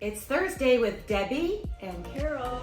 It's Thursday with Debbie and Carol.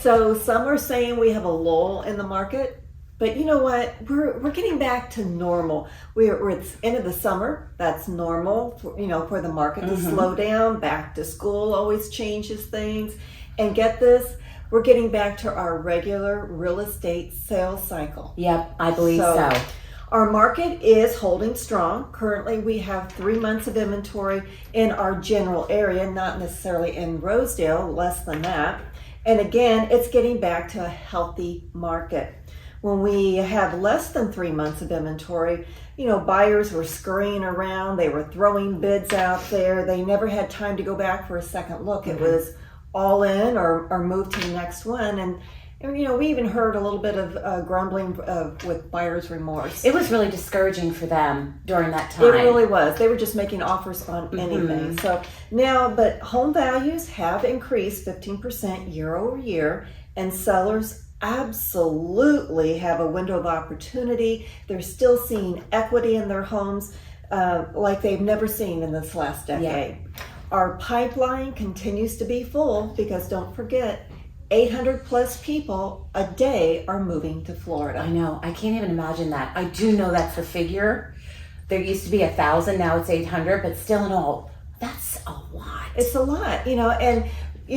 So some are saying we have a lull in the market, but you know what? We're getting back to normal. We're at the end of the summer. That's normal, for the market to slow down. Back to school always changes things. And get this, we're getting back to our regular real estate sales cycle. Yep, I believe so. Our market is holding strong. Currently, we have 3 months of inventory in our general area, not necessarily in Rosedale, less than that. And again, it's getting back to a healthy market. When we have less than 3 months of inventory, buyers were scurrying around. They were throwing bids out there. They never had time to go back for a second look. It was all in or move to the next one. And we even heard a little bit of grumbling with buyer's remorse. It was really discouraging for them during that time. It really was. They were just making offers on anything. So now, but home values have increased 15% year over year, and sellers absolutely have a window of opportunity. They're still seeing equity in their homes like they've never seen in this last decade. Yeah. Our pipeline continues to be full because don't forget, 800 plus people a day are moving to Florida. I know. I can't even imagine that. I do know that's the figure. There used to be 1,000, now it's 800, but still in all, that's a lot. It's a lot, and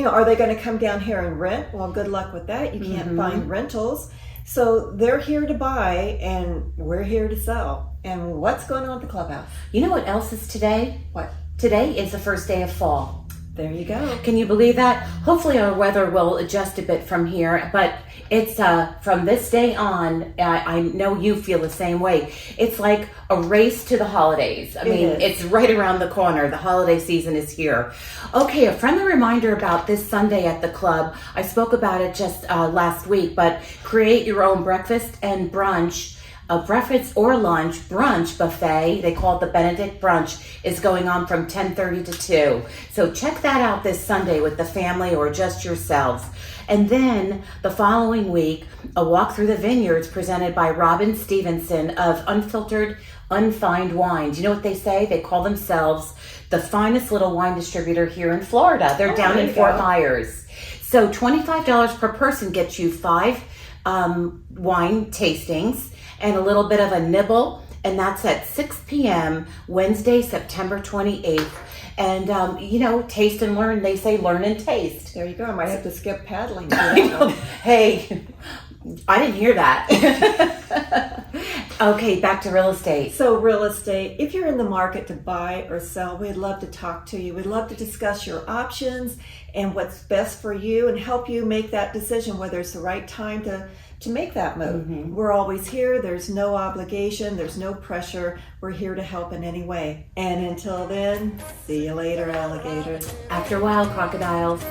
are they going to come down here and rent? Well, good luck with that. You can't find rentals. So they're here to buy and we're here to sell. And what's going on at the clubhouse? You know what else is today? What? Today is the first day of fall. There you go. Can you believe that? Hopefully our weather will adjust a bit from here, but it's from this day on, I know you feel the same way. It's like a race to the holidays. I mean, it's right around the corner. The holiday season is here. Okay, a friendly reminder about this Sunday at the club. I spoke about it just last week, but create your own breakfast and brunch. A breakfast or lunch brunch buffet, they call it the Benedict Brunch, is going on from 10:30 to 2. So check that out this Sunday with the family or just yourselves. And then the following week, a walk through the vineyards presented by Robin Stevenson of Unfiltered, Unfined Wines. You know what they say? They call themselves the finest little wine distributor here in Florida. They're down in Fort Myers. So $25 per person gets you 5 wine tastings and a little bit of a nibble, and that's at 6 p.m. Wednesday, September 28th. And, taste and learn. They say learn and taste. There you go. I might have to skip paddling. Hey, I didn't hear that. Okay, back to real estate. So real estate, if you're in the market to buy or sell, we'd love to talk to you. We'd love to discuss your options and what's best for you and help you make that decision, whether it's the right time to make that move. We're always here. There's no obligation. There's no pressure. We're here to help in any way. And until then, see you later, alligators. After a while, crocodiles.